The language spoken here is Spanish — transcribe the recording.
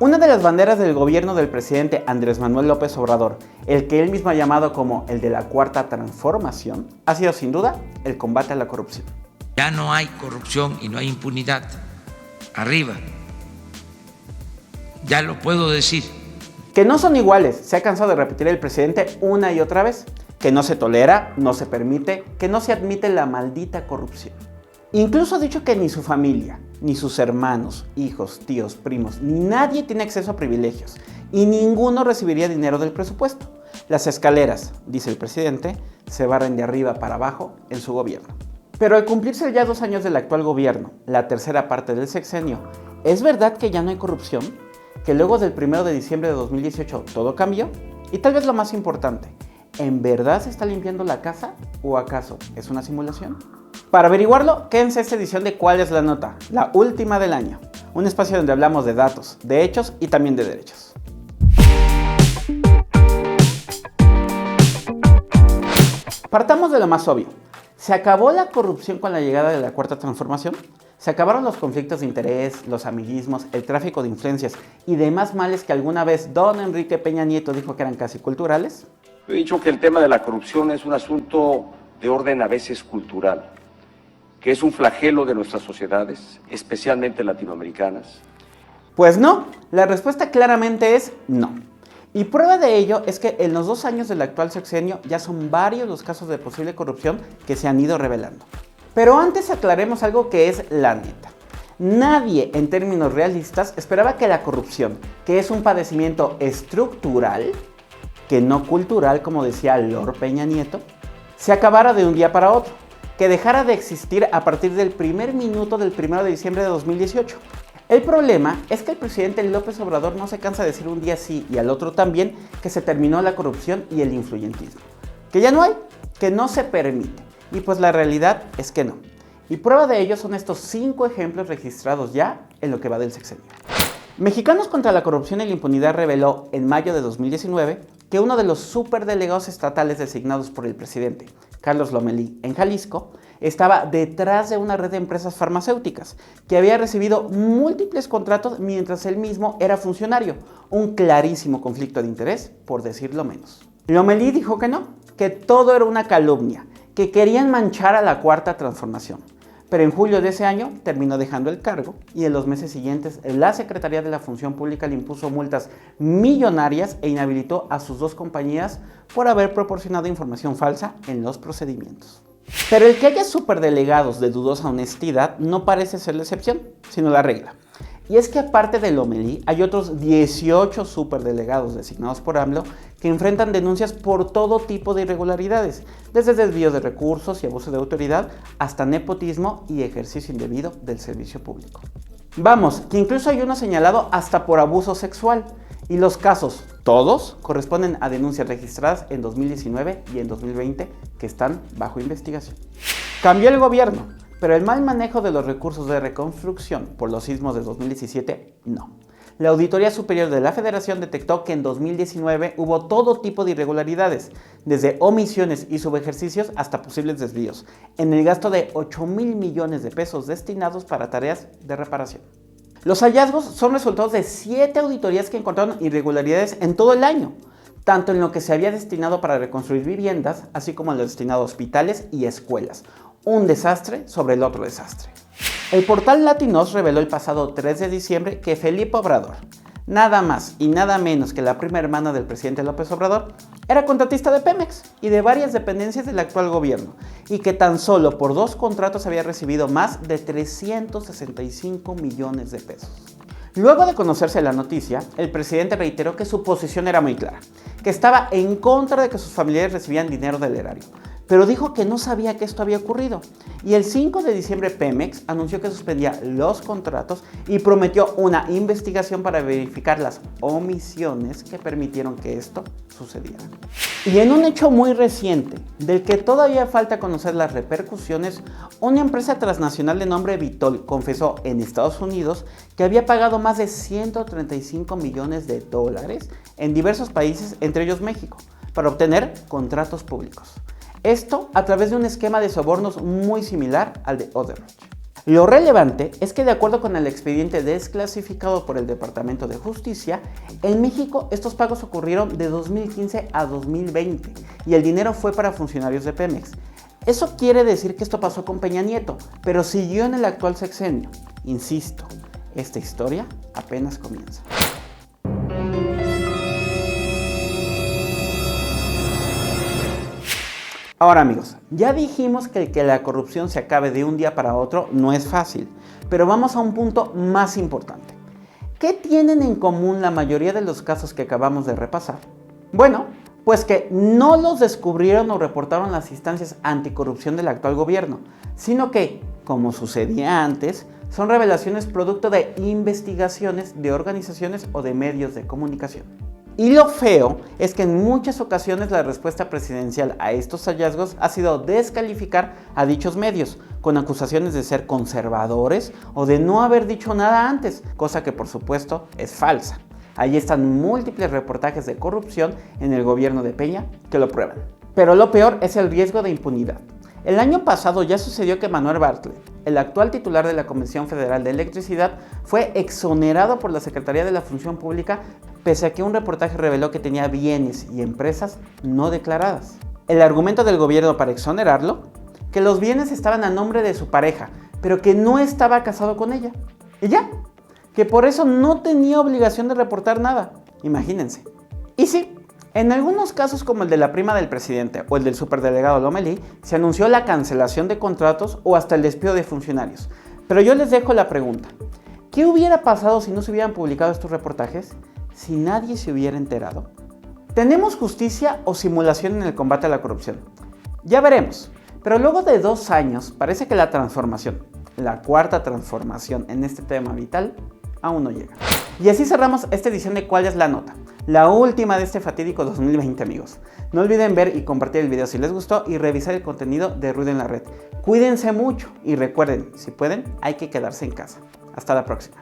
Una de las banderas del gobierno del presidente Andrés Manuel López Obrador, el que él mismo ha llamado como el de la Cuarta Transformación, ha sido sin duda el combate a la corrupción. Ya no hay corrupción y no hay impunidad. Arriba. Ya lo puedo decir. Que no son iguales, se ha cansado de repetir el presidente una y otra vez, que no se tolera, no se permite, que no se admite la maldita corrupción. Incluso ha dicho que ni su familia, ni sus hermanos, hijos, tíos, primos, ni nadie tiene acceso a privilegios y ninguno recibiría dinero del presupuesto. Las escaleras, dice el presidente, se barren de arriba para abajo en su gobierno. Pero al cumplirse ya 2 años del actual gobierno, la tercera parte del sexenio, ¿es verdad que ya no hay corrupción? ¿Que luego del 1 de diciembre de 2018 todo cambió? Y tal vez lo más importante, ¿en verdad se está limpiando la casa o acaso es una simulación? Para averiguarlo, quédense a esta edición de ¿Cuál es la nota?, la última del año, un espacio donde hablamos de datos, de hechos y también de derechos. Partamos de lo más obvio. ¿Se acabó la corrupción con la llegada de la Cuarta Transformación? ¿Se acabaron los conflictos de interés, los amiguismos, el tráfico de influencias y demás males que alguna vez don Enrique Peña Nieto dijo que eran casi culturales? He dicho que el tema de la corrupción es un asunto de orden a veces cultural, que es un flagelo de nuestras sociedades, especialmente latinoamericanas. Pues no, la respuesta claramente es no. Y prueba de ello es que en los 2 años del actual sexenio ya son varios los casos de posible corrupción que se han ido revelando. Pero antes aclaremos algo que es la neta. Nadie en términos realistas esperaba que la corrupción, que es un padecimiento estructural, que no cultural como decía Lord Peña Nieto, se acabara de un día para otro, que dejara de existir a partir del primer minuto del 1 de diciembre de 2018. El problema es que el presidente López Obrador no se cansa de decir un día sí y al otro también que se terminó la corrupción y el influyentismo. Que ya no hay, que no se permite. Y pues la realidad es que no. Y prueba de ello son estos 5 ejemplos registrados ya en lo que va del sexenio. Mexicanos contra la Corrupción y la Impunidad reveló en mayo de 2019 que uno de los superdelegados estatales designados por el presidente, Carlos Lomelí, en Jalisco, estaba detrás de una red de empresas farmacéuticas que había recibido múltiples contratos mientras él mismo era funcionario. Un clarísimo conflicto de interés, por decirlo menos. Lomelí dijo que no, que todo era una calumnia, que querían manchar a la Cuarta Transformación. Pero en julio de ese año terminó dejando el cargo y en los meses siguientes la Secretaría de la Función Pública le impuso multas millonarias e inhabilitó a sus 2 compañías por haber proporcionado información falsa en los procedimientos. Pero el que haya superdelegados de dudosa honestidad no parece ser la excepción, sino la regla. Y es que aparte de Lomelí, hay otros 18 superdelegados designados por AMLO que enfrentan denuncias por todo tipo de irregularidades, desde desvío de recursos y abuso de autoridad hasta nepotismo y ejercicio indebido del servicio público. Vamos, que incluso hay uno señalado hasta por abuso sexual. Y los casos, todos, corresponden a denuncias registradas en 2019 y en 2020 que están bajo investigación. Cambió el gobierno, pero el mal manejo de los recursos de reconstrucción por los sismos de 2017, no. La Auditoría Superior de la Federación detectó que en 2019 hubo todo tipo de irregularidades, desde omisiones y subejercicios hasta posibles desvíos, en el gasto de 8,000 millones de pesos destinados para tareas de reparación. Los hallazgos son resultados de 7 auditorías que encontraron irregularidades en todo el año, tanto en lo que se había destinado para reconstruir viviendas, así como en lo destinado a hospitales y escuelas. Un desastre sobre el otro desastre. El portal Latinos reveló el pasado 3 de diciembre que Felipe Obrador, nada más y nada menos que la prima hermana del presidente López Obrador, era contratista de Pemex y de varias dependencias del actual gobierno, y que tan solo por 2 contratos había recibido más de 365 millones de pesos. Luego de conocerse la noticia, el presidente reiteró que su posición era muy clara, que estaba en contra de que sus familiares recibían dinero del erario, pero dijo que no sabía que esto había ocurrido. Y el 5 de diciembre Pemex anunció que suspendía los contratos y prometió una investigación para verificar las omisiones que permitieron que esto sucediera. Y en un hecho muy reciente, del que todavía falta conocer las repercusiones, una empresa transnacional de nombre Vitol confesó en Estados Unidos que había pagado más de 135 millones de dólares en diversos países, entre ellos México, para obtener contratos públicos. Esto a través de un esquema de sobornos muy similar al de Odebrecht. Lo relevante es que de acuerdo con el expediente desclasificado por el Departamento de Justicia, en México estos pagos ocurrieron de 2015 a 2020 y el dinero fue para funcionarios de Pemex. Eso quiere decir que esto pasó con Peña Nieto, pero siguió en el actual sexenio. Insisto, esta historia apenas comienza. Ahora amigos, ya dijimos que el que la corrupción se acabe de un día para otro no es fácil, pero vamos a un punto más importante. ¿Qué tienen en común la mayoría de los casos que acabamos de repasar? Bueno, pues que no los descubrieron o reportaron las instancias anticorrupción del actual gobierno, sino que, como sucedía antes, son revelaciones producto de investigaciones de organizaciones o de medios de comunicación. Y lo feo es que en muchas ocasiones la respuesta presidencial a estos hallazgos ha sido descalificar a dichos medios, con acusaciones de ser conservadores o de no haber dicho nada antes, cosa que por supuesto es falsa. Ahí están múltiples reportajes de corrupción en el gobierno de Peña que lo prueban. Pero lo peor es el riesgo de impunidad. El año pasado ya sucedió que Manuel Bartlett, el actual titular de la Comisión Federal de Electricidad, fue exonerado por la Secretaría de la Función Pública pese a que un reportaje reveló que tenía bienes y empresas no declaradas. El argumento del gobierno para exonerarlo, que los bienes estaban a nombre de su pareja, pero que no estaba casado con ella. Y ya, que por eso no tenía obligación de reportar nada. Imagínense. Y sí, en algunos casos como el de la prima del presidente o el del superdelegado Lomelí, se anunció la cancelación de contratos o hasta el despido de funcionarios. Pero yo les dejo la pregunta, ¿qué hubiera pasado si no se hubieran publicado estos reportajes? Si nadie se hubiera enterado. ¿Tenemos justicia o simulación en el combate a la corrupción? Ya veremos, pero luego de 2 años parece que la transformación, la cuarta transformación en este tema vital, aún no llega. Y así cerramos esta edición de ¿Cuál es la nota? La última de este fatídico 2020 amigos. No olviden ver y compartir el video si les gustó y revisar el contenido de Ruido en la Red. Cuídense mucho y recuerden, si pueden, hay que quedarse en casa. Hasta la próxima.